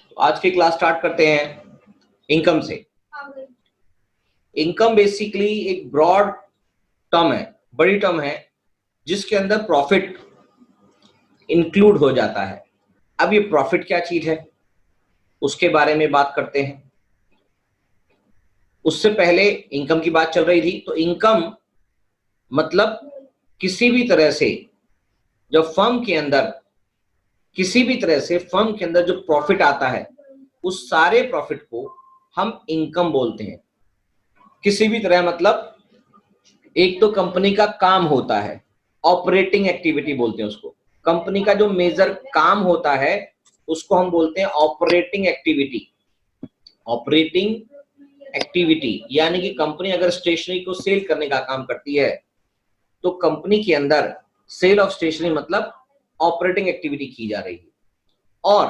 तो आज की क्लास स्टार्ट करते हैं इनकम से। इनकम बेसिकली एक ब्रॉड टर्म है, बड़ी टर्म है, जिसके अंदर प्रॉफिट इंक्लूड हो जाता है। अब ये प्रॉफिट क्या चीज है उसके बारे में बात करते हैं। उससे पहले इनकम की बात चल रही थी, तो इनकम मतलब किसी भी तरह से जब फर्म के अंदर किसी भी तरह से फर्म के अंदर जो प्रॉफिट आता है उस सारे प्रॉफिट को हम इनकम बोलते हैं। किसी भी तरह मतलब एक तो कंपनी का काम होता है, ऑपरेटिंग एक्टिविटी बोलते हैं उसको। कंपनी का जो मेजर काम होता है उसको हम बोलते हैं ऑपरेटिंग एक्टिविटी। ऑपरेटिंग एक्टिविटी यानी कि कंपनी अगर स्टेशनरी को सेल करने का काम करती है तो कंपनी के अंदर सेल ऑफ स्टेशनरी मतलब ऑपरेटिंग एक्टिविटी की जा रही है। और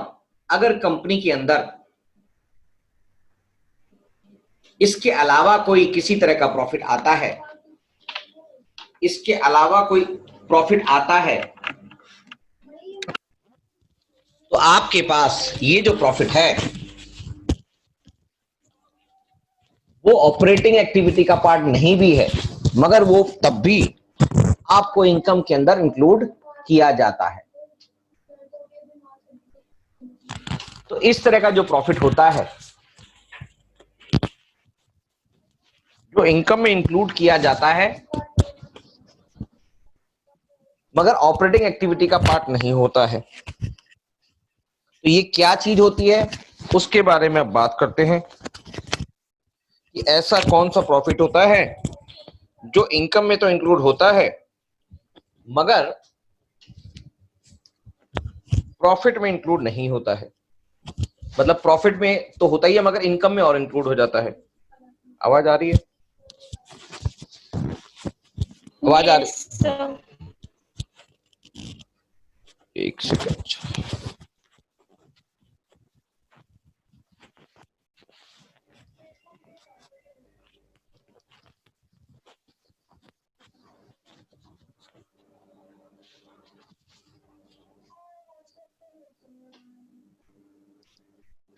अगर कंपनी के अंदर इसके अलावा कोई किसी तरह का प्रॉफिट आता है, इसके अलावा कोई प्रॉफिट आता है, तो आपके पास ये जो प्रॉफिट है वो ऑपरेटिंग एक्टिविटी का पार्ट नहीं भी है, मगर वो तब भी आपको इनकम के अंदर इंक्लूड किया जाता है। तो इस तरह का जो प्रॉफिट होता है जो इनकम में इंक्लूड किया जाता है मगर ऑपरेटिंग एक्टिविटी का पार्ट नहीं होता है, तो ये क्या चीज होती है उसके बारे में अब बात करते हैं कि ऐसा कौन सा प्रॉफिट होता है जो इनकम में तो इंक्लूड होता है मगर प्रॉफिट में इंक्लूड नहीं होता है। मतलब प्रॉफिट में तो होता ही है मगर इनकम में और इंक्लूड हो जाता है। आवाज आ रही है? आवाज आ रही है? एक सेकंड।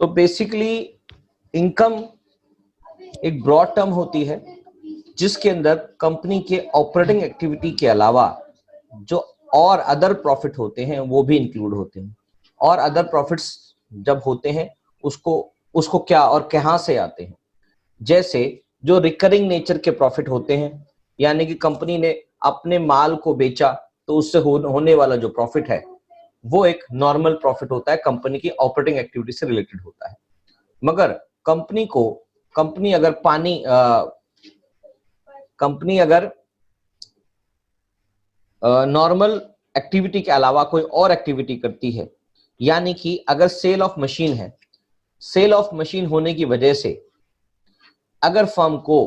तो बेसिकली इनकम एक ब्रॉड टर्म होती है जिसके अंदर कंपनी के ऑपरेटिंग एक्टिविटी के अलावा जो और अदर प्रॉफिट होते हैं वो भी इंक्लूड होते हैं। और अदर प्रॉफिट्स जब होते हैं उसको उसको क्या और कहां से आते हैं, जैसे जो रिकरिंग नेचर के प्रॉफिट होते हैं, यानी कि कंपनी ने अपने माल को बेचा तो उससे होने वाला जो प्रॉफिट है वो एक नॉर्मल प्रॉफिट होता है, कंपनी की ऑपरेटिंग एक्टिविटी से रिलेटेड होता है। मगर कंपनी अगर नॉर्मल एक्टिविटी के अलावा कोई और एक्टिविटी करती है, यानी कि अगर सेल ऑफ मशीन है, सेल ऑफ मशीन होने की वजह से अगर फर्म को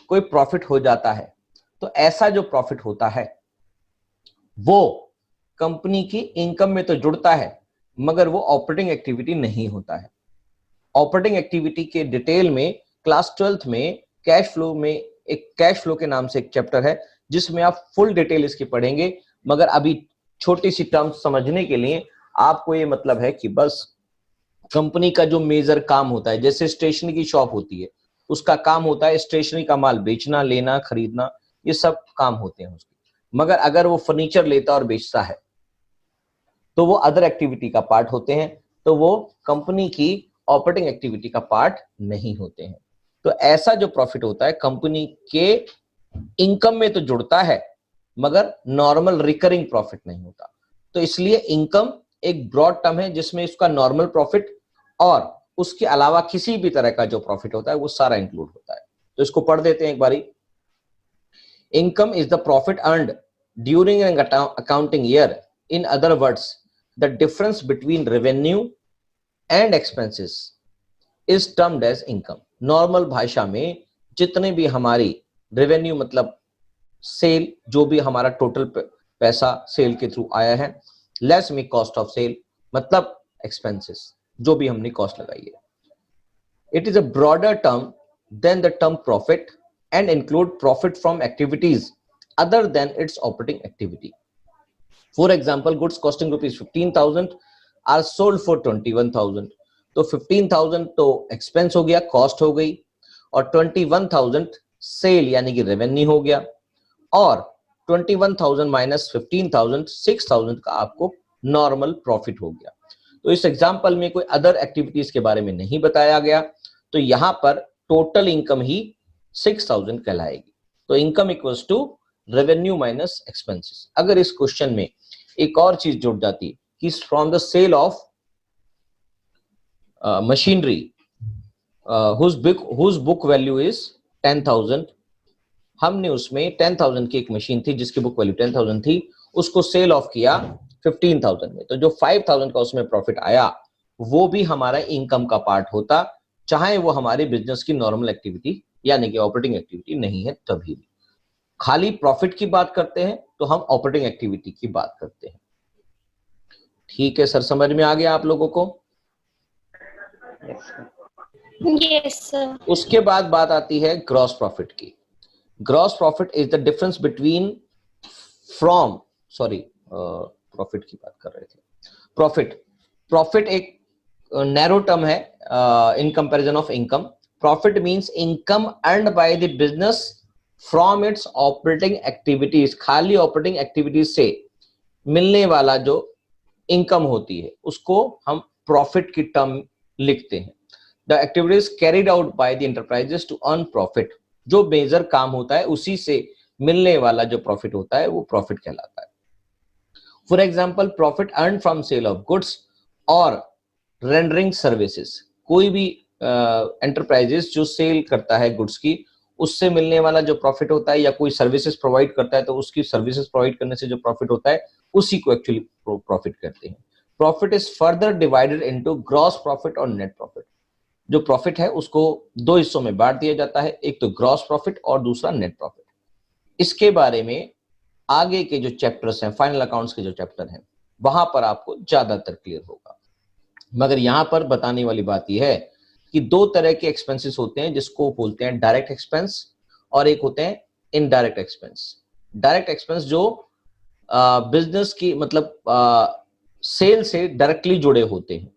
कोई प्रॉफिट हो जाता है तो ऐसा जो प्रॉफिट होता है वो कंपनी की इनकम में तो जुड़ता है मगर वो ऑपरेटिंग एक्टिविटी नहीं होता है। ऑपरेटिंग एक्टिविटी के डिटेल में क्लास 12th में कैश फ्लो में एक कैश फ्लो के नाम से एक चैप्टर है जिसमें आप फुल डिटेल इसकी पढ़ेंगे, मगर अभी छोटी सी टर्म्स समझने के लिए आपको ये मतलब है कि बस कंपनी का जो मेजर काम होता है, जैसे स्टेशनरी की शॉप होती है उसका काम होता है स्टेशनरी का माल बेचना, लेना, खरीदना, ये सब काम होते हैं उसके। मगर अगर वो फर्नीचर लेता और बेचता है तो वो अदर एक्टिविटी का पार्ट होते हैं, तो वो कंपनी की ऑपरेटिंग एक्टिविटी का पार्ट नहीं होते हैं। तो ऐसा जो प्रॉफिट होता है कंपनी के इनकम में तो जुड़ता है मगर नॉर्मल रिकरिंग प्रॉफिट नहीं होता। तो इसलिए इनकम एक ब्रॉड टर्म है जिसमें इसका नॉर्मल प्रॉफिट और उसके अलावा किसी भी तरह का जो प्रॉफिट होता है वो सारा इंक्लूड होता है। तो इसको पढ़ देते हैं एक बारी। Income is the profit earned during an accounting year, in other words the difference between revenue and expenses is termed as income। Normal भाषा में जितने भी हमारी रेवेन्यू मतलब सेल, जो भी हमारा टोटल पैसा सेल के थ्रू आया है, लेस में कॉस्ट ऑफ सेल मतलब एक्सपेंसेस, जो भी हमने कॉस्ट लगाई है। It is a broader term than the term profit and include profit from activities other than its operating activity. For example, goods costing rupees 15,000 are sold for 21,000। तो 15,000 तो expense हो गया, कॉस्ट हो गई, और 21,000 सेल यानी कि रेवेन्यू हो गया, और 21,000 माइनस 15,000 6,000 का आपको नॉर्मल प्रॉफिट हो गया। तो इस एग्जांपल में कोई अदर एक्टिविटीज के बारे में नहीं बताया गया, तो यहां पर टोटल इनकम ही 6,000 कहलाएगी। तो income equals to revenue minus expenses. अगर इस क्वेश्चन में एक और चीज जुड़ जाती कि from the sale of machinery whose book value is 10,000, हमने उसमें 10,000 की एक मशीन थी जिसकी बुक वैल्यू 10,000 थी, उसको सेल ऑफ किया 15,000 में, तो जो 5,000 का उसमें प्रॉफिट आया वो भी हमारा इनकम का पार्ट होता, चाहे वो हमारे बिजनेस की नॉर्मल एक्टिविटी यानी कि ऑपरेटिंग एक्टिविटी नहीं है तभी भी। खाली प्रॉफिट की बात करते हैं तो हम ऑपरेटिंग एक्टिविटी की बात करते हैं। ठीक है सर, समझ में आ गया आप लोगों को? Yes sir. उसके बाद बात आती है ग्रॉस प्रॉफिट की। Gross profit is the difference between from profit की बात कर रहे थे। प्रॉफिट एक नैरो टर्म है in comparison of income. Profit means income earned by the business from its operating activities. खाली ऑपरेटिंग एक्टिविटीज से मिलने वाला जो इनकम होती है उसको हम प्रॉफिट की टर्म लिखते हैं। The activities carried out by the enterprises to earn profit, जो मेजर काम होता है उसी से मिलने वाला जो प्रॉफिट होता है वो प्रॉफिट कहलाता है। For example, profit earn from sale of goods और रेंडरिंग सर्विसेज। कोई भी एंटरप्राइजेस जो सेल करता है गुड्स की, उससे मिलने वाला जो प्रॉफिट होता है, या कोई सर्विसेज प्रोवाइड करता है तो उसकी सर्विसेज प्रोवाइड करने से जो प्रॉफिट होता है उसी को एक्चुअली प्रॉफिट कहते हैं। Profit is further divided into gross profit और नेट प्रॉफिट। जो प्रॉफिट है उसको दो हिस्सों में बांट दिया जाता है, एक तो ग्रॉस प्रॉफिट और दूसरा नेट प्रॉफिट। इसके बारे में आगे के जो चैप्टर्स हैं, फाइनल अकाउंट्स के जो चैप्टर हैं, वहां पर आपको ज्यादातर क्लियर होगा। मगर यहां पर बताने वाली बात यह है कि दो तरह के एक्सपेंसेस होते हैं जिसको बोलते हैं डायरेक्ट एक्सपेंस, और एक होते हैं इनडायरेक्ट एक्सपेंस। डायरेक्ट एक्सपेंस जो बिजनेस की मतलब सेल से डायरेक्टली जुड़े होते हैं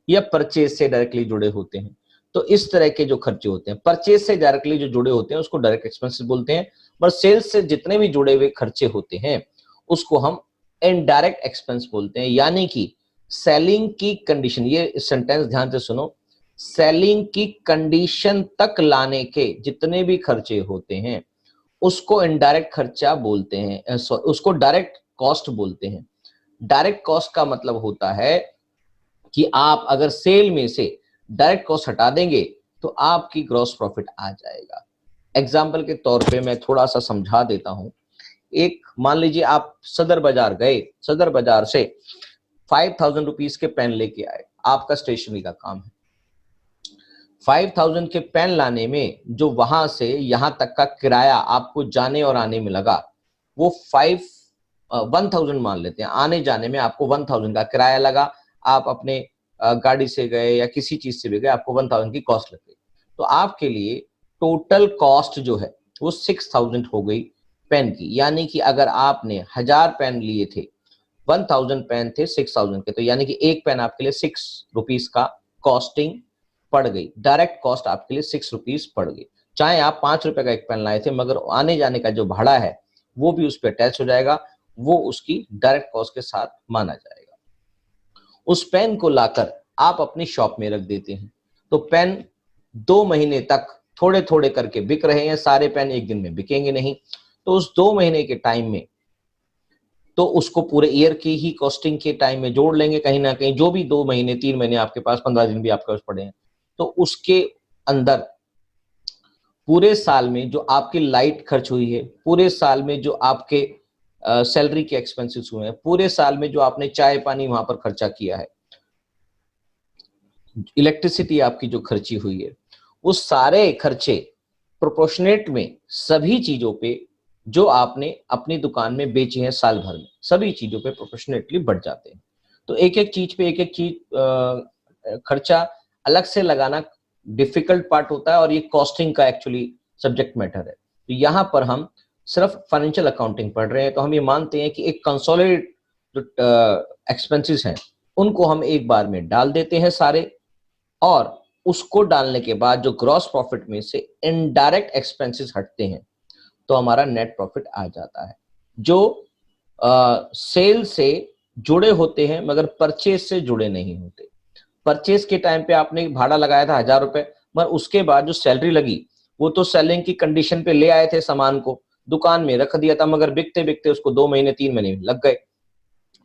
या परचेज से डायरेक्टली जुड़े होते हैं। तो इस तरह के जो खर्चे होते हैं, परचेज से डायरेक्टली जो जुड़े होते हैं उसको डायरेक्ट एक्सपेंसेस बोलते हैं, पर सेल्स से जितने भी जुड़े हुए खर्चे होते हैं उसको हम इनडायरेक्ट एक्सपेंस बोलते हैं। यानी कि सेलिंग की कंडीशन, ये सेंटेंस ध्यान से सुनो, सेलिंग की कंडीशन तक लाने के जितने भी खर्चे होते हैं उसको इनडायरेक्ट खर्चा बोलते हैं, उसको डायरेक्ट कॉस्ट बोलते हैं। डायरेक्ट कॉस्ट का मतलब होता है कि आप अगर सेल में से डायरेक्ट कॉस्ट हटा देंगे तो आपकी ग्रॉस प्रॉफिट आ जाएगा। एग्जाम्पल के तौर पे मैं थोड़ा सा समझा देता हूं। एक मान लीजिए आप सदर बाजार गए, सदर बाजार से 5,000 रुपीज के पेन लेके आए, आपका स्टेशनरी का काम है। 5,000 के पेन लाने में जो वहां से यहां तक का किराया आपको जाने और आने में लगा, वो 1,000 मान लेते हैं। आने जाने में आपको 1,000 का किराया लगा, आप अपने गाड़ी से गए या किसी चीज से भी गए, आपको 1,000 की कॉस्ट लग गई। तो आपके लिए टोटल कॉस्ट जो है वो 6,000 हो गई पेन की। यानी कि अगर आपने 1,000 पेन लिए थे, 1,000 पेन थे 6,000 के, तो यानी कि एक पेन आपके लिए 6 रुपीज का कॉस्टिंग पड़ गई। डायरेक्ट कॉस्ट आपके लिए 6 रुपीज पड़ गई। चाहे आप 5 रुपए का एक पेन लाए थे, मगर आने जाने का जो भाड़ा है वो भी उस पर अटैच हो जाएगा, वो उसकी डायरेक्ट कॉस्ट के साथ माना जाएगा। उस पेन को लाकर आप अपनी शॉप में रख देते हैं, तो पेन 2 महीने तक थोड़े थोड़े करके बिक रहे हैं, सारे पेन एक दिन में बिकेंगे नहीं। तो उस 2 महीने के टाइम में तो उसको पूरे ईयर की ही कॉस्टिंग के टाइम में जोड़ लेंगे कहीं ना कहीं, जो भी 2 महीने 3 महीने आपके पास, 15 दिन भी आपके पास पड़े हैं, तो उसके अंदर पूरे साल में जो आपकी लाइट खर्च हुई है, पूरे साल में जो आपके सैलरी के एक्सपेंसेस हुए हैं, पूरे साल में जो आपने चाय पानी वहां पर खर्चा किया है, इलेक्ट्रिसिटी आपकी जो खर्ची हुई है, वो सारे खर्चे प्रोपोर्शनेट में सभी चीजों पे जो आपने अपनी दुकान में बेची हैं साल भर में, सभी चीजों पे प्रोपोर्शनेटली बढ़ जाते हैं। तो एक एक चीज पे एक एक चीज खर्चा अलग से लगाना डिफिकल्ट पार्ट होता है, और ये कॉस्टिंग का एक्चुअली सब्जेक्ट मैटर है। तो यहाँ पर हम सिर्फ फाइनेंशियल अकाउंटिंग पढ़ रहे हैं, तो हम ये मानते हैं कि एक कंसोलिडेट जो एक्सपेंसेस हैं उनको हम एक बार में डाल देते हैं सारे, और उसको डालने के बाद जो ग्रॉस प्रॉफिट में से इनडायरेक्ट एक्सपेंसेस हटते हैं तो हमारा नेट प्रॉफिट आ जाता है, जो सेल से जुड़े होते हैं मगर परचेज से जुड़े नहीं होते। परचेज के टाइम पे आपने भाड़ा लगाया था 1000 रुपए, मगर उसके बाद जो सैलरी लगी वो तो सेलिंग की कंडीशन पे ले आए थे, सामान को दुकान में रख दिया था, मगर बिकते बिकते उसको 2 महीने 3 महीने लग गए,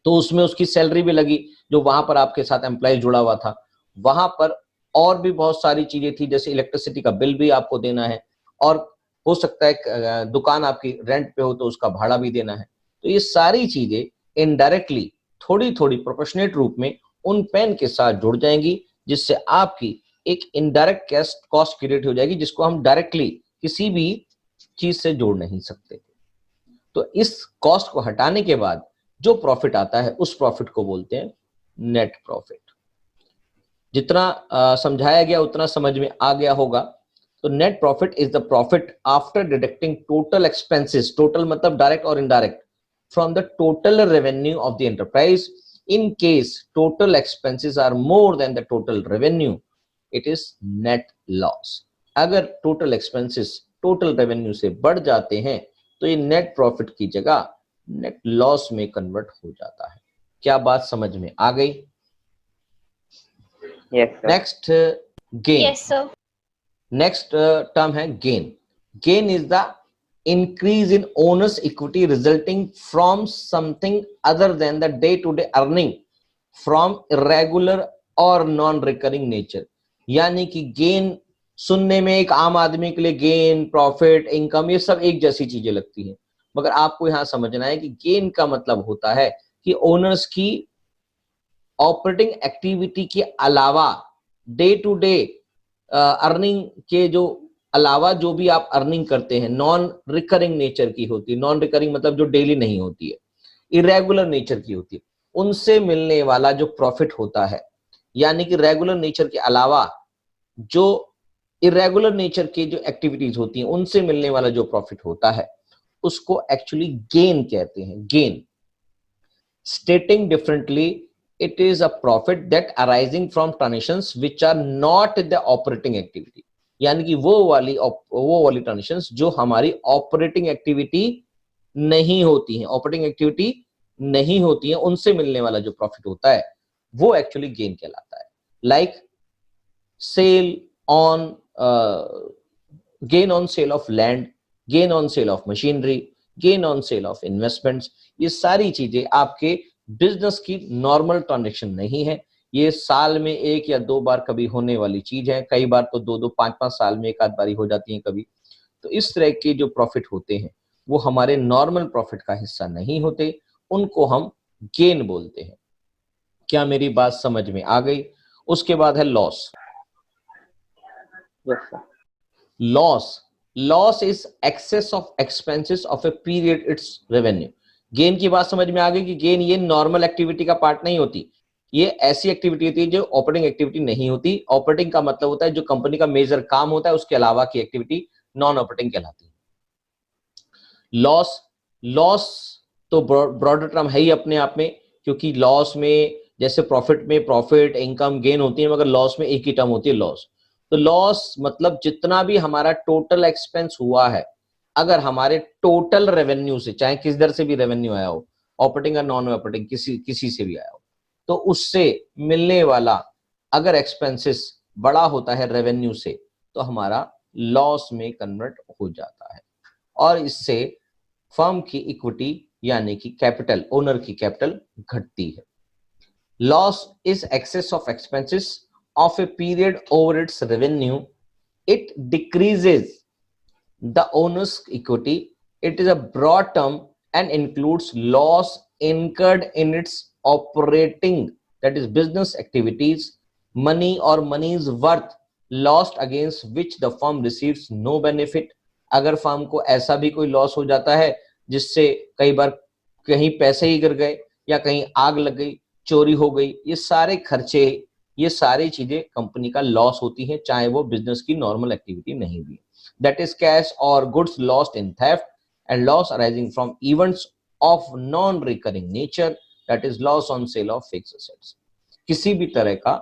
तो उसमें उसकी सैलरी भी लगी जो वहां पर आपके साथ एम्प्लॉय जुड़ा हुआ था। वहां पर और भी बहुत सारी चीजें थी, जैसे इलेक्ट्रिसिटी का बिल भी आपको देना है, और हो सकता है दुकान आपकी रेंट पे हो तो उसका भाड़ा भी देना है। तो ये सारी चीजें इनडायरेक्टली थोड़ी थोड़ी प्रोपोर्शनेट रूप में उन पेन के साथ जुड़ जाएंगी, जिससे आपकी एक इनडायरेक्ट कॉस्ट क्रिएट हो जाएगी, जिसको हम डायरेक्टली किसी भी चीज से जोड़ नहीं सकते। तो इस कॉस्ट को हटाने के बाद जो प्रॉफिट आता है उस प्रॉफिट को बोलते हैं नेट प्रॉफिट। जितना समझाया गया उतना समझ में आ गया होगा। तो net profit is the profit after deducting total expenses, total मतलब डायरेक्ट और indirect, from the total revenue of the enterprise. In case total expenses are more than the total revenue, it is net loss. अगर total expenses total revenue से बढ़ जाते हैं तो ये net profit की जगह नेट लॉस में कन्वर्ट हो जाता है। क्या बात समझ में आ गई? Next gain. Yes, sir. Next term है gain. Gain is the increase in owners equity resulting from something other than the day to day earning from irregular और नॉन रिकरिंग नेचर। यानी कि गेन सुनने में एक आम आदमी के लिए गेन, प्रॉफिट, इनकम ये सब एक जैसी चीजें लगती हैं, मगर आपको यहां समझना है कि गेन का मतलब होता है कि ओनर्स की ऑपरेटिंग एक्टिविटी के अलावा डे टू डे अर्निंग के जो अलावा जो भी आप अर्निंग करते हैं नॉन रिकरिंग नेचर की होती है। नॉन रिकरिंग मतलब जो डेली नहीं होती है, इरेगुलर नेचर की होती है, उनसे मिलने वाला जो प्रॉफिट होता है। यानी कि रेगुलर नेचर के अलावा जो इरेगुलर नेचर की जो एक्टिविटीज होती हैं उनसे मिलने वाला जो प्रॉफिट होता है उसको एक्चुअली गेन कहते हैं। Gain, stating differently, it is a profit that arising from transactions which are not the operating activity। यानी कि वो वाली ट्रांजेक्शंस जो हमारी ऑपरेटिंग एक्टिविटी नहीं होती हैं, ऑपरेटिंग एक्टिविटी नहीं होती हैं, उनसे मिलने वाला जो प्रॉफिट होता है वो एक्चुअली गेन कहलाता है। Like sale on gain on sale of land, gain on sale of machinery, gain on sale of investments. ये सारी चीजें आपके बिजनेस की नॉर्मल ट्रांजैक्शन नहीं है, ये साल में 1 या 2 बार कभी होने वाली चीज है, कई बार तो 2-2 5-5 साल में एक आध बारी हो जाती है कभी। तो इस तरह के जो प्रॉफिट होते हैं वो हमारे नॉर्मल प्रॉफिट का हिस्सा नहीं होते, उनको हम गेन बोलते हैं। क्या मेरी बात समझ में आ गई? उसके बाद है loss. Loss is excess of expenses of a period its revenue. Gain की बात समझ में आ गई कि गेन ये नॉर्मल एक्टिविटी का पार्ट नहीं होती, ये ऐसी एक्टिविटी होती है जो ऑपरेटिंग एक्टिविटी नहीं होती। ऑपरेटिंग का मतलब होता है जो कंपनी का मेजर काम होता है उसके अलावा की एक्टिविटी नॉन ऑपरेटिंग कहलाती है। लॉस तो ब्रॉडर टर्म है ही अपने आप में, क्योंकि लॉस में जैसे प्रॉफिट में प्रॉफिट, इनकम, गेन होती है, मगर लॉस में एक ही टर्म होती है लॉस। तो लॉस मतलब जितना भी हमारा टोटल एक्सपेंस हुआ है, अगर हमारे टोटल रेवेन्यू से, चाहे किस दर से भी रेवेन्यू आया हो, ऑपरेटिंग या नॉन ऑपरेटिंग किसी से भी आया हो, तो उससे मिलने वाला अगर एक्सपेंसेस बड़ा होता है रेवेन्यू से तो हमारा लॉस में कन्वर्ट हो जाता है, और इससे फर्म की इक्विटी यानी कि कैपिटल, ओनर की कैपिटल घटती है। Loss is excess of expenses of a period over its revenue. It decreases the owner's equity. It is a broad term and includes loss incurred in its operating, that is business activities, money or money's worth lost against which the firm receives no benefit। अगर firm को ऐसा भी कोई loss हो जाता है जिससे कई बार कहीं पैसे ही गिर गए या कहीं आग लग गई, चोरी हो गई, ये सारे खर्चे, ये सारी चीजें कंपनी का लॉस होती हैं, चाहे वो बिजनेस की नॉर्मल एक्टिविटी नहीं भी। दैट इज कैश और goods lost in theft and loss arising from events of non recurring nature, that is loss on sale of fixed assets. किसी भी तरह का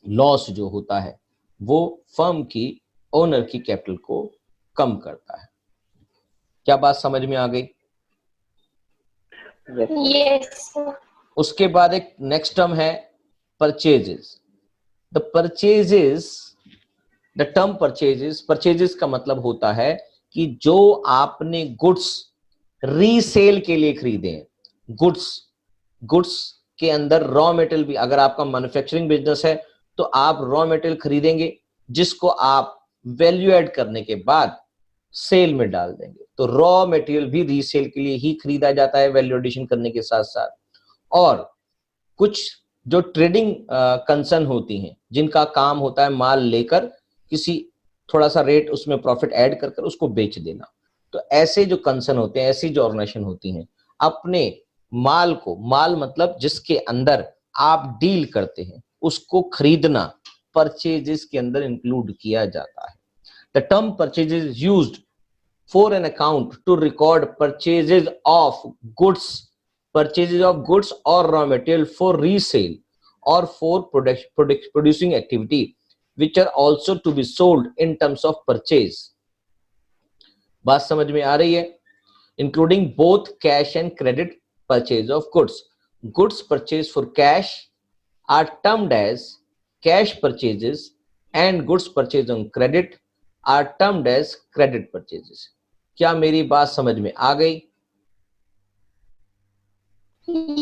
लॉस जो होता है वो फर्म की ओनर की कैपिटल को कम करता है। क्या बात समझ में आ गई? Yes sir. उसके बाद एक नेक्स्ट टर्म है purchases. The purchases, the term purchases, purchases का मतलब होता है कि जो आपने गुड्स रीसेल के लिए खरीदे हैं, गुड्स के अंदर रॉ मटेरियल भी, अगर आपका मैन्युफैक्चरिंग बिजनेस है तो आप रॉ मटेरियल खरीदेंगे जिसको आप वैल्यू ऐड करने के बाद सेल में डाल देंगे। तो रॉ मटेरियल भी रीसेल के लिए ही खरीदा जाता है वैल्यू एडिशन करने के साथ साथ। और कुछ जो ट्रेडिंग कंसर्न होती हैं जिनका काम होता है माल लेकर किसी थोड़ा सा रेट उसमें प्रॉफिट ऐड कर उसको बेच देना, तो ऐसे जो कंसर्न होते हैं, ऐसी जो ऑर्गेनाइजेशन होती हैं, अपने माल को, माल मतलब जिसके अंदर आप डील करते हैं, उसको खरीदना परचेजेस के अंदर इंक्लूड किया जाता है। The term purchases used for an account to record purchases of goods or raw material for resale or for producing activity which are also to be sold in terms of purchase। बात समझ में आ रही है? including both cash and credit purchase of goods purchased for cash are termed as cash purchases and goods purchased on credit are termed as credit purchases। क्या मेरी बात समझ में आ गई?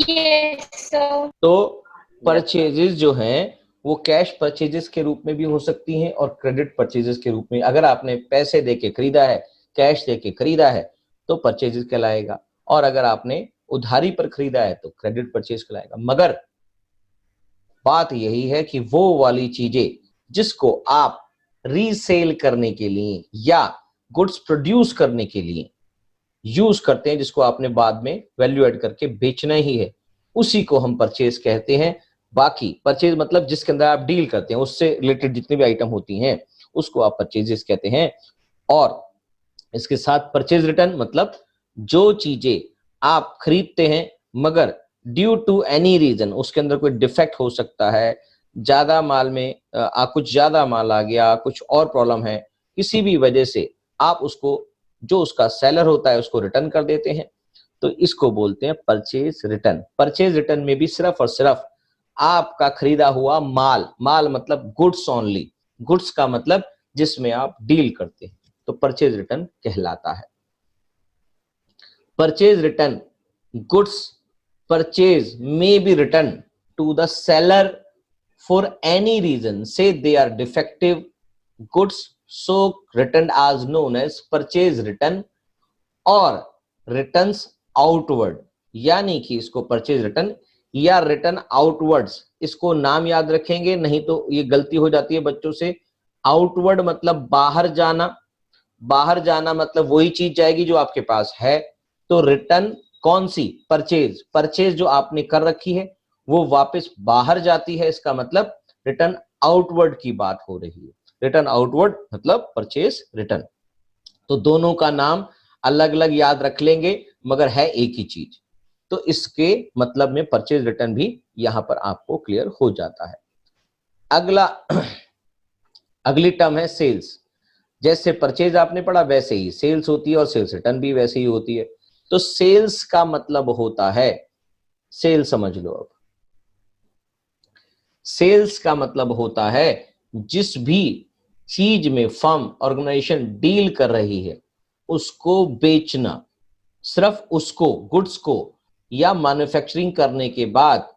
Yes sir. तो परचेजेस जो हैं वो कैश परचेजेस के रूप में भी हो सकती हैं और क्रेडिट परचेजेस के रूप में। अगर आपने पैसे देके खरीदा है, कैश देके खरीदा है तो परचेजेस कहलाएगा, और अगर आपने उधारी पर खरीदा है तो क्रेडिट परचेज कहलाएगा। मगर बात यही है कि वो वाली चीजें जिसको आप रीसेल करने के लिए या गुड्स प्रोड्यूस करने के लिए यूज करते हैं, जिसको आपने बाद में वैल्यू ऐड करके बेचना ही है, उसी को हम परचेज कहते हैं। बाकी परचेज मतलब जिसके अंदर आप डील करते हैं, उससे रिलेटेड जितनी भी आइटम होती हैं उसको आप परचेजेस कहते हैं। और इसके साथ परचेज रिटर्न मतलब जो चीजें आप खरीदते हैं मगर ड्यू टू एनी रीजन उसके अंदर कोई डिफेक्ट हो सकता है, ज्यादा माल में कुछ ज्यादा माल आ गया, कुछ और प्रॉब्लम है, किसी भी वजह से आप उसको, जो उसका सेलर होता है, उसको रिटर्न कर देते हैं, तो इसको बोलते हैं परचेज रिटर्न। परचेज रिटर्न में भी सिर्फ और सिर्फ आपका खरीदा हुआ माल, माल मतलब गुड्स ओनली, गुड्स का मतलब जिसमें आप डील करते हैं, तो परचेज रिटर्न कहलाता है। Purchase return, goods purchase may be returned to the seller for any reason, say they are defective goods, so returned as known as purchase return or returns outward। यानी कि इसको purchase return या return outwards, इसको नाम याद रखेंगे, नहीं तो ये गलती हो जाती है बच्चों से। आउटवर्ड मतलब बाहर जाना, बाहर जाना मतलब वही चीज जाएगी जो आपके पास है। तो रिटर्न कौन सी? परचेज, परचेज जो आपने कर रखी है वो वापस बाहर जाती है, इसका मतलब रिटर्न आउटवर्ड की बात हो रही है। रिटर्न आउटवर्ड मतलब परचेज रिटर्न। तो दोनों का नाम अलग अलग याद रख लेंगे मगर है एक ही चीज। तो इसके मतलब में परचेज रिटर्न भी यहां पर आपको क्लियर हो जाता है। अगला अगली टर्म है सेल्स। जैसे परचेज आपने पढ़ा वैसे ही सेल्स होती है और सेल्स रिटर्न भी वैसे ही होती है। तो सेल्स का मतलब होता है, सेल समझ लो अब, सेल्स का मतलब होता है जिस भी चीज में फर्म ऑर्गेनाइजेशन डील कर रही है उसको बेचना, सिर्फ उसको, गुड्स को, या मैन्युफैक्चरिंग करने के बाद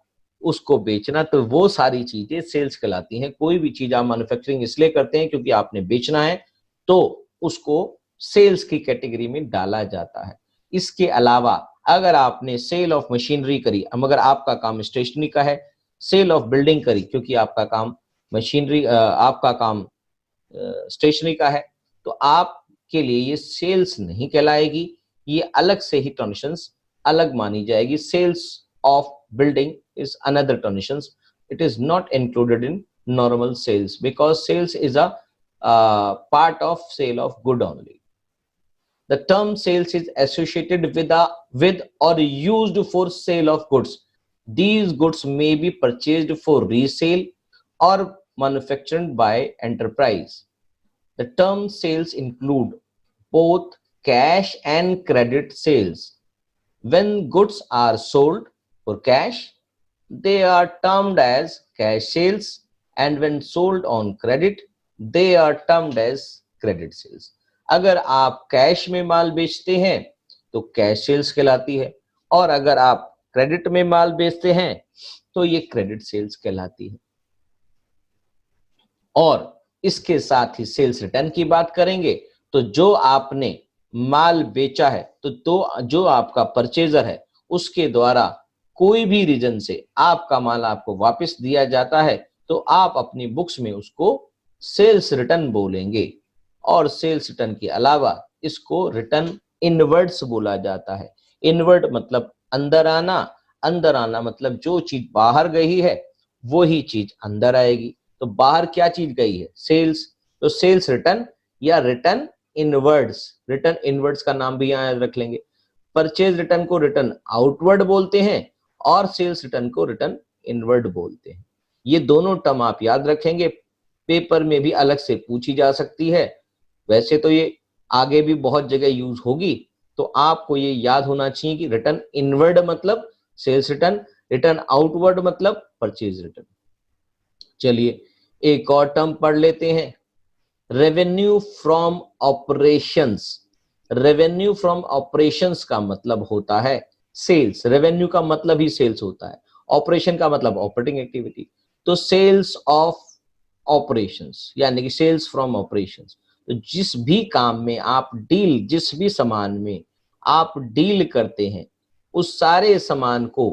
उसको बेचना, तो वो सारी चीजें सेल्स कहलाती हैं। कोई भी चीज आप मैन्युफैक्चरिंग इसलिए करते हैं क्योंकि आपने बेचना है, तो उसको सेल्स की कैटेगरी में डाला जाता है। इसके अलावा अगर आपने सेल ऑफ मशीनरी करी, मगर आपका काम स्टेशनरी का है, सेल ऑफ बिल्डिंग करी क्योंकि आपका काम मशीनरी, आपका काम स्टेशनरी का है, तो आपके लिए ये सेल्स नहीं कहलाएगी, ये अलग से ही ट्रांजेक्शंस अलग मानी जाएगी। Sales of building is another transitions, it is not included in normal sales because sales is a part of sale of good only. The term sales is associated with or used for sale of goods. These goods may be purchased for resale or manufactured by enterprise. The term sales include both cash and credit sales. When goods are sold for cash, they are termed as cash sales, and when sold on credit, they are termed as credit sales. अगर आप cash में माल बेचते हैं तो cash sales कहलाती है, और अगर आप क्रेडिट में माल बेचते हैं तो ये क्रेडिट सेल्स कहलाती है। और इसके साथ ही सेल्स रिटर्न की बात करेंगे तो जो आपने माल बेचा है तो जो आपका परचेजर है उसके द्वारा कोई भी रीजन से आपका माल आपको वापस दिया जाता है तो आप अपनी बुक्स में उसको सेल्स रिटर्न बोलेंगे। और सेल्स रिटर्न के अलावा इसको रिटर्न इनवर्ड्स बोला जाता है। इनवर्ड मतलब अंदर आना, अंदर आना मतलब जो चीज बाहर गई है वो ही चीज अंदर आएगी। तो बाहर क्या चीज गई है? सेल्स। तो सेल्स रिटर्न या रिटर्न इनवर्ड्स, रिटर्न इनवर्ड्स का नाम भी यहाँ याद रख लेंगे। परचेज रिटर्न को रिटर्न आउटवर्ड बोलते हैं और सेल्स रिटर्न को रिटर्न इनवर्ड बोलते हैं। ये दोनों टर्म आप याद रखेंगे, पेपर में भी अलग से पूछी जा सकती है। वैसे तो ये आगे भी बहुत जगह यूज होगी, तो आपको ये याद होना चाहिए कि रिटर्न इनवर्ड मतलब सेल्स रिटर्न, रिटर्न आउटवर्ड मतलब परचेज रिटर्न। चलिए एक और टर्म पढ़ लेते हैं, revenue from operations. Revenue from operations का मतलब होता है सेल्स। रेवेन्यू का मतलब ही सेल्स होता है, ऑपरेशन का मतलब ऑपरेटिंग एक्टिविटी। तो सेल्स ऑफ ऑपरेशंस यानी कि सेल्स फ्रॉम ऑपरेशंस। तो जिस भी काम में आप डील, जिस भी सामान में आप डील करते हैं उस सारे सामान को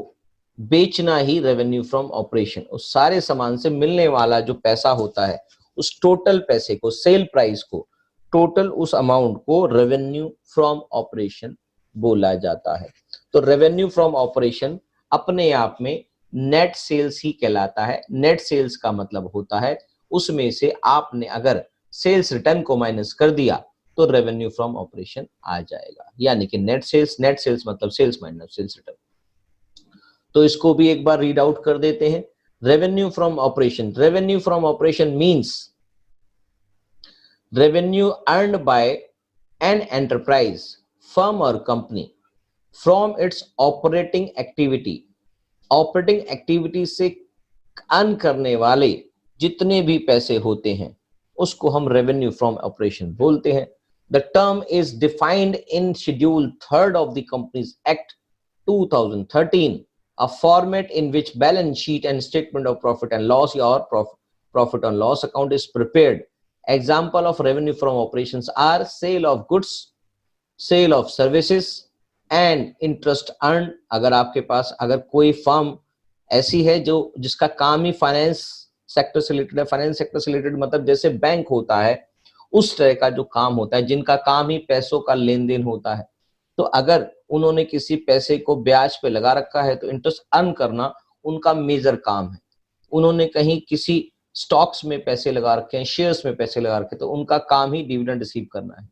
बेचना ही रेवेन्यू फ्रॉम ऑपरेशन। उस सारे सामान से मिलने वाला जो पैसा होता है उस टोटल पैसे को, सेल प्राइस को, टोटल उस अमाउंट को रेवेन्यू फ्रॉम ऑपरेशन बोला जाता है। तो रेवेन्यू फ्रॉम ऑपरेशन अपने आप में नेट सेल्स ही कहलाता है। नेट सेल्स का मतलब होता है उसमें से आपने अगर सेल्स रिटर्न को माइनस कर दिया तो रेवेन्यू फ्रॉम ऑपरेशन आ जाएगा, यानी कि नेट सेल्स। नेट सेल्स मतलब सेल्स माइनस सेल्स रिटर्न। तो इसको भी एक बार रीड आउट कर देते हैं। Revenue from operation, revenue from operation means revenue earned by an enterprise, firm or company from its operating activity। Operating activity से earn करने वाले जितने भी पैसे होते हैं उसको हम रेवेन्यू फ्रॉम ऑपरेशन बोलते हैं। The term is defined in schedule 3 of the companies act 2013, a format in which balance sheet and statement of profit and loss or profit and loss account is prepared। Example of revenue from operations are sale of goods, sale of services and interest earned। अगर आपके पास अगर कोई firm ऐसी है जो जिसका काम ही finance sector से रिलेटेड है, फाइनेंस सेक्टर से रिलेटेड मतलब जैसे बैंक होता है उस तरह का जो काम होता है, जिनका काम ही पैसों का लेन देन होता है, तो अगर उन्होंने किसी पैसे को ब्याज पे लगा रखा है तो इंटरेस्ट अर्न करना उनका मेजर काम है। उन्होंने कहीं किसी स्टॉक्स में पैसे लगा रखे हैं, शेयर्स में पैसे लगा रखे, तो उनका काम ही डिविडेंड रिसीव करना है।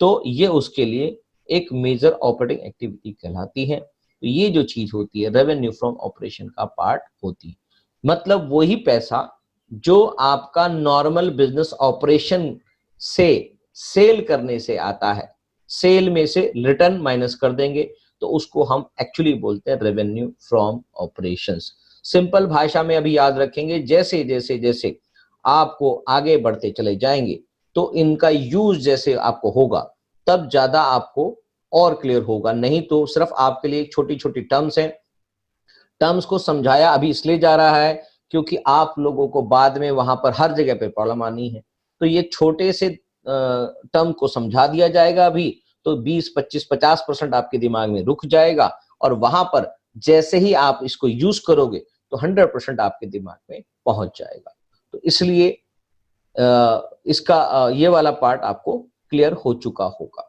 तो ये उसके लिए एक मेजर ऑपरेटिंग एक्टिविटी कहलाती है। तो ये जो चीज होती है रेवेन्यू फ्रॉम ऑपरेशन का पार्ट होती है। मतलब वही पैसा जो आपका नॉर्मल बिजनेस ऑपरेशन से सेल करने से आता है, सेल में से रिटर्न माइनस कर देंगे तो उसको हम एक्चुअली बोलते हैं रेवेन्यू फ्रॉम ऑपरेशंस। सिंपल भाषा में अभी याद रखेंगे, जैसे जैसे जैसे आपको आगे बढ़ते चले जाएंगे तो इनका यूज जैसे आपको होगा तब ज्यादा आपको और क्लियर होगा। नहीं तो सिर्फ आपके लिए छोटी छोटी टर्म्स हैं, टर्म्स को समझाया अभी इसलिए जा रहा है क्योंकि आप लोगों को बाद में वहां पर हर जगह पे प्रॉब्लम आनी है। तो ये छोटे से टर्म को समझा दिया जाएगा अभी तो 20, 25, 50% आपके दिमाग में रुक जाएगा, और वहां पर जैसे ही आप इसको यूज करोगे तो 100% आपके दिमाग में पहुंच जाएगा। तो इसलिए इसका ये वाला पार्ट आपको क्लियर हो चुका होगा।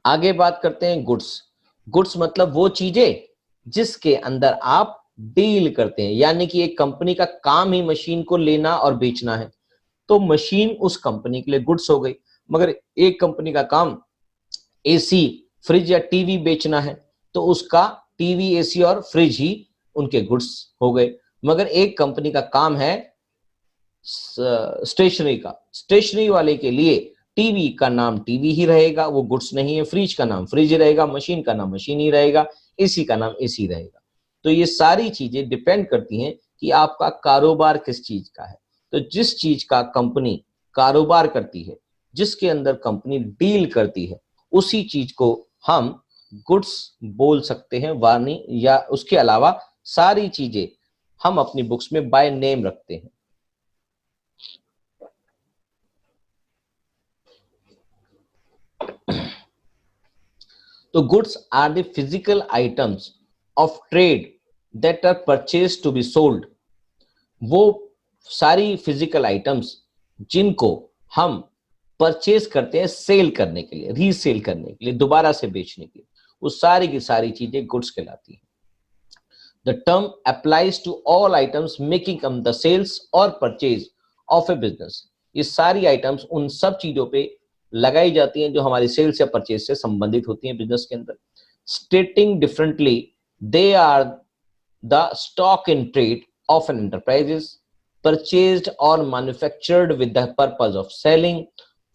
आगे बात करते हैं गुड्स। गुड्स मतलब वो चीजें जिसके अंदर आप डील करते हैं, यानी कि एक कंपनी का काम ही मशीन को लेना और बेचना है तो मशीन उस कंपनी के लिए गुड्स हो गई। मगर एक कंपनी का काम एसी, फ्रिज या टीवी बेचना है तो उसका टीवी, एसी और फ्रिज ही उनके गुड्स हो गए। मगर एक कंपनी का काम है स्टेशनरी का, स्टेशनरी वाले के लिए टीवी का नाम टीवी ही रहेगा, वो गुड्स नहीं है। फ्रिज का नाम फ्रिज ही रहेगा, मशीन का नाम मशीन ही रहेगा, एसी का नाम एसी रहेगा। तो ये सारी चीजें डिपेंड करती हैं कि आपका कारोबार किस चीज का है। तो जिस चीज का कंपनी कारोबार करती है, जिसके अंदर कंपनी डील करती है, उसी चीज को हम गुड्स बोल सकते हैं, वार्निंग, या उसके अलावा सारी चीजें हम अपनी बुक्स में बाय नेम रखते हैं। तो goods are the physical items of trade that are purchase to be sold. वो सारी फिजिकल आइटम्स जिनको हम परचेज करते हैं सेल करने के लिए, रीसेल करने के लिए, दोबारा से बेचने के लिए, वो सारी की सारी चीजें गुड्स कहलाती हैं। The term applies to all items making up the sales और परचेज ऑफ ए बिजनेस। ये सारी आइटम्स उन सब चीजों पे लगाई जाती हैं जो हमारी सेल्स या परचेज से संबंधित होती हैं बिजनेस के अंदर। Stating differently, they are the stock in trade of an enterprises purchased or manufactured with the purpose of selling.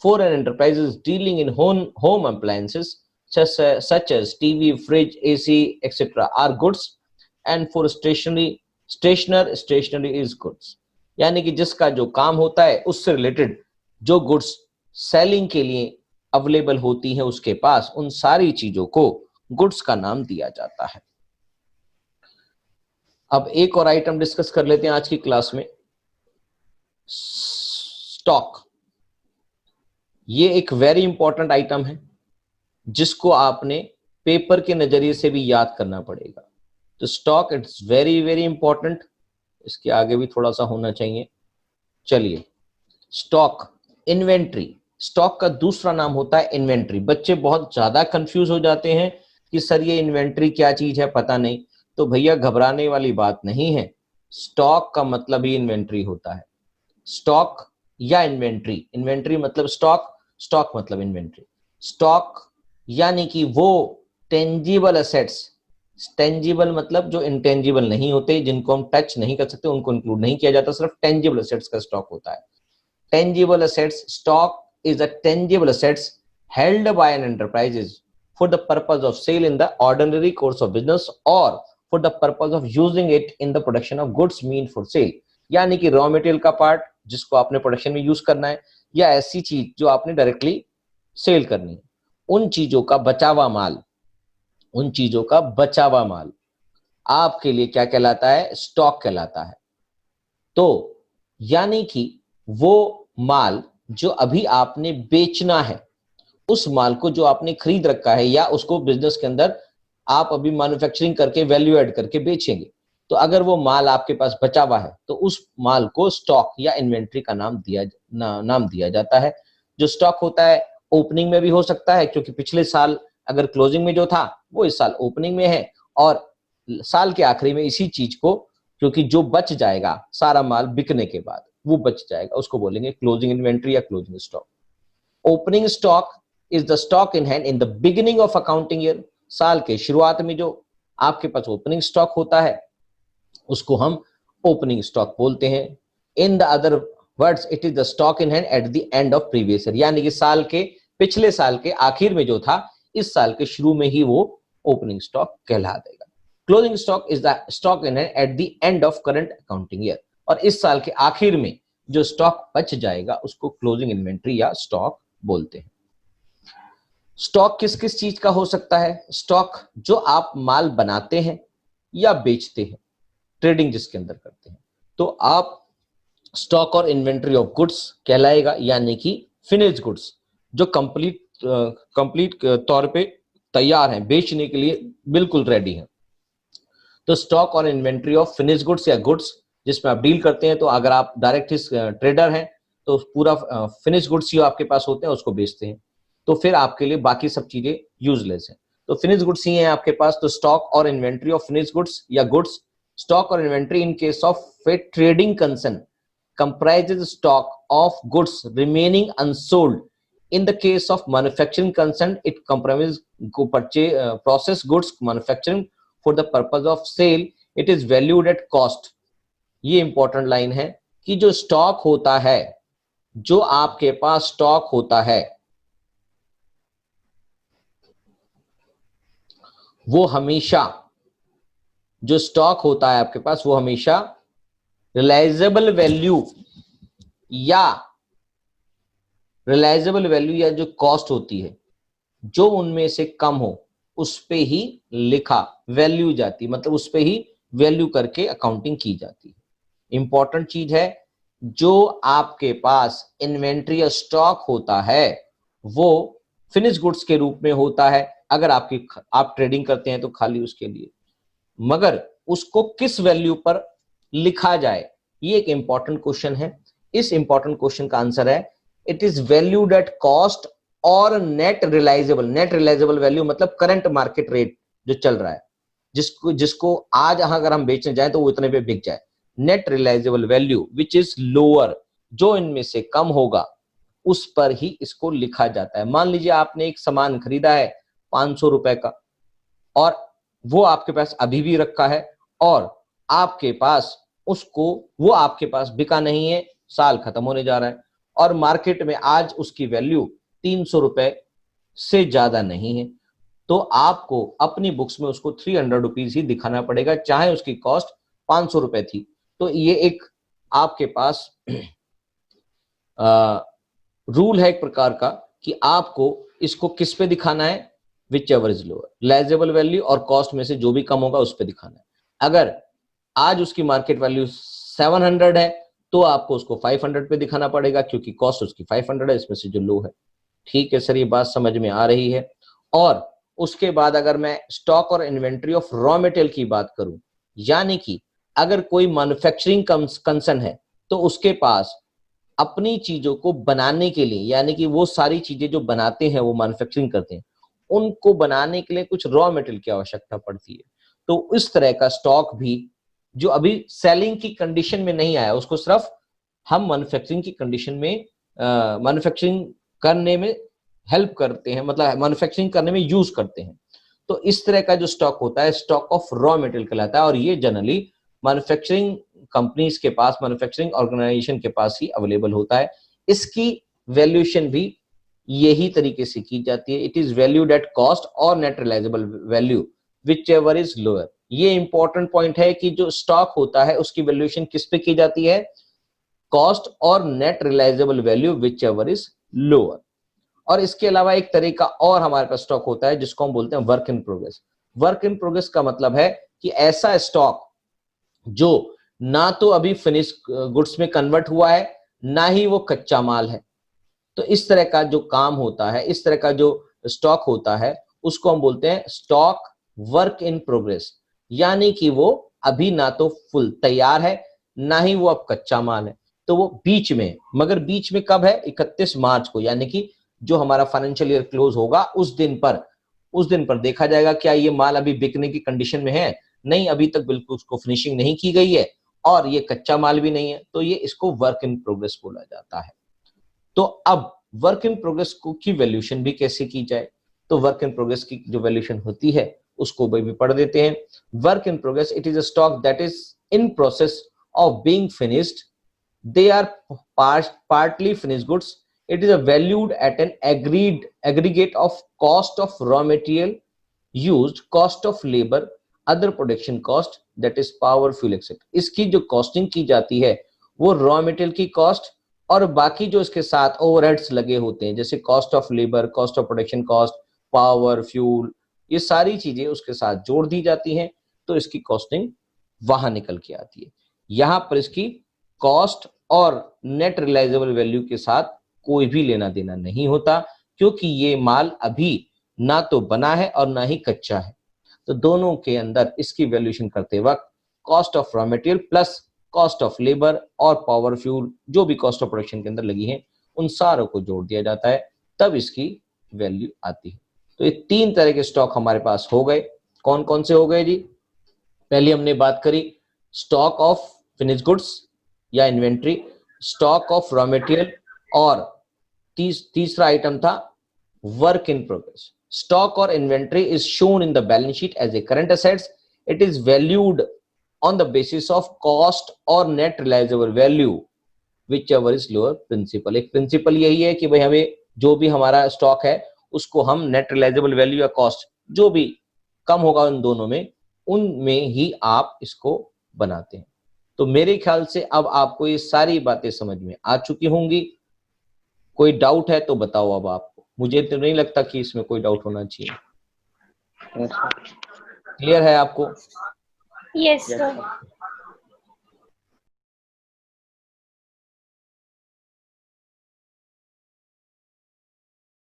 For an enterprises dealing in home appliances such as TV, fridge, AC, etc. are goods, and for stationery is goods। यानी कि जिसका जो काम होता है उससे related जो goods selling के लिए अवेलेबल होती हैं उसके पास, उन सारी चीजों को गुड्स का नाम दिया जाता है। अब एक और आइटम डिस्कस कर लेते हैं आज की क्लास में, स्टॉक। ये एक वेरी इंपॉर्टेंट आइटम है जिसको आपने पेपर के नजरिए से भी याद करना पड़ेगा। तो stock it's very very important, इसके आगे भी थोड़ा सा होना चाहिए। चलिए, स्टॉक, इन्वेंट्री। स्टॉक का दूसरा नाम होता है इन्वेंट्री। बच्चे बहुत ज्यादा कंफ्यूज हो जाते हैं कि सर ये इन्वेंट्री क्या चीज है, पता नहीं। तो भैया घबराने वाली बात नहीं है, स्टॉक का मतलब ही इन्वेंट्री होता है। स्टॉक या इन्वेंट्री, इन्वेंट्री मतलब स्टॉक, स्टॉक मतलब इन्वेंट्री। स्टॉक यानी कि वो टेंजिबल एसेट्स, टेंजिबल मतलब जो इंटेंजिबल नहीं होते, जिनको हम टच नहीं कर सकते, उनको इंक्लूड नहीं किया जाता, सिर्फ टेंजिबल एसेट्स का स्टॉक होता है। Tangible assets, stock is a tangible assets held by an enterprises for the purpose of sale in the ordinary course of business or for the purpose of using it in the production of goods meant for sale। यानी कि raw material का part जिसको आपने production में use करना है, या ऐसी चीज जो आपने डायरेक्टली सेल करनी है, उन चीजों का बचा हुआ माल, उन चीजों का बचा हुआ माल आपके लिए क्या कहलाता है? स्टॉक कहलाता है। तो यानी कि वो माल जो अभी आपने बेचना है, उस माल को जो आपने खरीद रखा है या उसको बिजनेस के अंदर आप अभी मैन्युफैक्चरिंग करके वैल्यू ऐड करके बेचेंगे, तो अगर वो माल आपके पास बचा हुआ है तो उस माल को स्टॉक या इन्वेंट्री का नाम दिया जाता है। जो स्टॉक होता है ओपनिंग में भी हो सकता है, क्योंकि पिछले साल अगर क्लोजिंग में जो था वो इस साल ओपनिंग में है, और साल के आखिरी में इसी चीज को, क्योंकि जो बच जाएगा सारा माल बिकने के बाद वो बच जाएगा, उसको बोलेंगे क्लोजिंग इन्वेंट्री या closing stock. Opening stock is the stock in hand in the beginning of accounting year। साल के शुरुआत में जो आपके पास ओपनिंग स्टॉक होता है उसको हम ओपनिंग स्टॉक बोलते हैं। In the other words it is the stock in hand at the end of previous year, यानी कि साल के पिछले साल के आखिर में जो था, इस साल के शुरू में ही वो ओपनिंग स्टॉक कहला देगा। Closing stock is the stock in hand at the end of current accounting year, और इस साल के आखिर में जो स्टॉक बच जाएगा उसको क्लोजिंग इन्वेंट्री या स्टॉक बोलते हैं। स्टॉक किस किस चीज का हो सकता है? स्टॉक जो आप माल बनाते हैं या बेचते हैं, ट्रेडिंग जिसके अंदर करते हैं, तो आप स्टॉक और इन्वेंट्री ऑफ गुड्स कहलाएगा, यानी कि फिनिश्ड गुड्स जो कंप्लीट तौर पे तैयार हैं, बेचने के लिए बिल्कुल रेडी हैं। तो स्टॉक और इन्वेंट्री ऑफ फिनिश्ड गुड्स या गुड्स जिसमें आप डील करते हैं, तो अगर आप डायरेक्ट ट्रेडर हैं तो पूरा फिनिश्ड गुड्स ही आपके पास होते हैं, उसको बेचते हैं, तो फिर आपके लिए बाकी सब चीजें यूजलेस हैं। तो फिनिश गुड्स ही हैं आपके पास। तो स्टॉक और इन्वेंट्री ऑफ फिनिश गुड्स या गुड्स, स्टॉक और inventory in case of trading concern comprises stock of goods remaining unsold। In the case of manufacturing concern, it comprises processed goods manufacturing for the purpose of sale। It is valued at cost। ये important line है कि जो stock होता है, जो आपके पास stock होता है, वो हमेशा, जो स्टॉक होता है आपके पास, वो हमेशा रिलाइजेबल वैल्यू या जो कॉस्ट होती है, जो उनमें से कम हो, उस पे ही लिखा वैल्यू जाती, मतलब उस पे ही वैल्यू करके अकाउंटिंग की जाती है। इंपॉर्टेंट चीज है, जो आपके पास इन्वेंट्री या स्टॉक होता है वो फिनिश गुड्स के रूप में होता है, अगर आप ट्रेडिंग करते हैं तो खाली उसके लिए, मगर उसको किस वैल्यू पर लिखा जाए, ये एक इंपॉर्टेंट क्वेश्चन है। इस इंपॉर्टेंट क्वेश्चन का आंसर है it is valued at cost और नेट रिलाइजेबल वैल्यू, मतलब करंट मार्केट रेट जो चल रहा है, जिसको आज अगर हम बेचने जाए तो वो इतने पे बिक जाए। Net realisable value which is lower, जो इनमें से कम होगा उस पर ही इसको लिखा जाता है। मान लीजिए आपने एक सामान खरीदा है 500 रुपए का, और वो आपके पास अभी भी रखा है, और आपके पास वो आपके पास बिका नहीं है, साल खत्म होने जा रहा है, और मार्केट में आज उसकी वैल्यू 300 रुपए से ज्यादा नहीं है, तो आपको अपनी बुक्स में उसको 300 रुपीज ही दिखाना पड़ेगा, चाहे उसकी कॉस्ट 500 रुपए थी। तो ये एक आपके पास रूल है एक प्रकार का कि आपको इसको किस पे दिखाना है, which ever is lower, realisable value और कॉस्ट में से जो भी कम होगा उस पे दिखाना है। अगर आज उसकी मार्केट वैल्यू 700 है तो आपको उसको 500 पे दिखाना पड़ेगा, क्योंकि कॉस्ट उसकी 500 है, इसमें से जो लो है। ठीक है सर, ये बात समझ में आ रही है। और उसके बाद अगर मैं स्टॉक और इन्वेंट्री ऑफ रॉ मटेरियल की बात करूं, यानी कि अगर कोई मैन्युफैक्चरिंग कंसर्न है तो उसके पास अपनी चीजों को बनाने के लिए, यानी कि वो सारी चीजें जो बनाते हैं, वो मैन्युफैक्चरिंग करते हैं, उनको बनाने के लिए कुछ रॉ मटेरियल की आवश्यकता पड़ती है। तो इस तरह का स्टॉक भी जो अभी सेलिंग की कंडीशन में नहीं आया, उसको सिर्फ हम मैन्युफैक्चरिंग की कंडीशन में मैन्युफैक्चरिंग करने में हेल्प करते हैं, मतलब मैन्युफैक्चरिंग करने में यूज करते हैं। तो इस तरह का जो स्टॉक होता है स्टॉक ऑफ रॉ मटेरियल कहलाता है, और ये जनरली मैन्युफैक्चरिंग कंपनीज के पास, मैन्युफैक्चरिंग ऑर्गेनाइजेशन के पास ही अवेलेबल होता है। इसकी वैल्यूएशन भी यही तरीके से की जाती है, it is valued at cost और net realisable value whichever is lower. ये इंपॉर्टेंट पॉइंट है कि जो स्टॉक होता है उसकी वैल्यूएशन किस पे की जाती है, कॉस्ट और net realisable value whichever is lower. और इसके अलावा एक तरीका और हमारे पास स्टॉक होता है जिसको हम बोलते हैं work in progress. Work in progress का मतलब है कि ऐसा स्टॉक जो ना तो अभी फिनिश गुड्स में कन्वर्ट हुआ है, ना ही वो कच्चा माल है। तो इस तरह का जो काम होता है, इस तरह का जो स्टॉक होता है, उसको हम बोलते हैं स्टॉक वर्क इन प्रोग्रेस, यानी कि वो अभी ना तो फुल तैयार है, ना ही वो अब कच्चा माल है, तो वो बीच में। मगर बीच में कब है, 31 मार्च को, यानी कि जो हमारा फाइनेंशियल ईयर क्लोज होगा उस दिन पर देखा जाएगा क्या ये माल अभी बिकने की कंडीशन में है, नहीं, अभी तक बिल्कुल उसको फिनिशिंग नहीं की गई है, और ये कच्चा माल भी नहीं है, तो ये इसको वर्क इन प्रोग्रेस बोला जाता है। तो अब वर्क इन प्रोग्रेस की वैल्यूएशन भी कैसे की जाए, तो वर्क इन प्रोग्रेस की जो वैल्यूएशन होती है उसको भी पढ़ देते हैं। Work in progress, it is a stock that is in process of being finished, they are partly finished goods. It is valued at an aggregate of cost of raw material used, cost of labor, other production cost, that is power, fuel, etc. इसकी जो costing की जाती है वो raw material की cost और बाकी जो इसके साथ ओवरहेड्स लगे होते हैं, जैसे cost of labour, cost of production cost, power, fuel, ये सारी चीजें उसके साथ जोड़ दी जाती हैं, तो इसकी कॉस्टिंग वहां निकल के आती है। यहां पर इसकी कॉस्ट और नेट रिलाइजेबल वैल्यू के साथ कोई भी लेना देना नहीं होता, क्योंकि ये माल अभी ना तो बना है और ना ही कच्चा है। तो दोनों के अंदर इसकी वैल्यूएशन करते वक्त cost of raw material plus cost of labour और पावर, फ्यूल, जो भी कॉस्ट ऑफ प्रोडक्शन के अंदर लगी है, उन सारों को जोड़ दिया जाता है, तब इसकी वैल्यू आती है। तो ये 3 तरह के स्टॉक हमारे पास हो गए। कौन कौन से हो गए जी? पहले हमने बात करी स्टॉक ऑफ फिनिश गुड्स या inventory, stock of raw material, और तीसरा आइटम था वर्क इन प्रोग्रेस। स्टॉक और inventory is shown in the balance sheet as a current assets, it is valued on the basis of cost or net realizable value whichever is lower principle. एक principle यही है कि भाई हमें जो भी हमारा स्टॉक है उसको हम नेट रियलाइजेबल वैल्यू या कॉस्ट जो भी कम होगा उन दोनों में, उनमें ही आप इसको बनाते हैं। तो मेरे ख्याल से अब आपको ये सारी बातें समझ में आ चुकी होंगी। कोई डाउट है तो बताओ अब आपको। मुझे तो नहीं लगता कि इसमें कोई डाउट होना चाहिए। क्लियर है आपको? Yes, sir.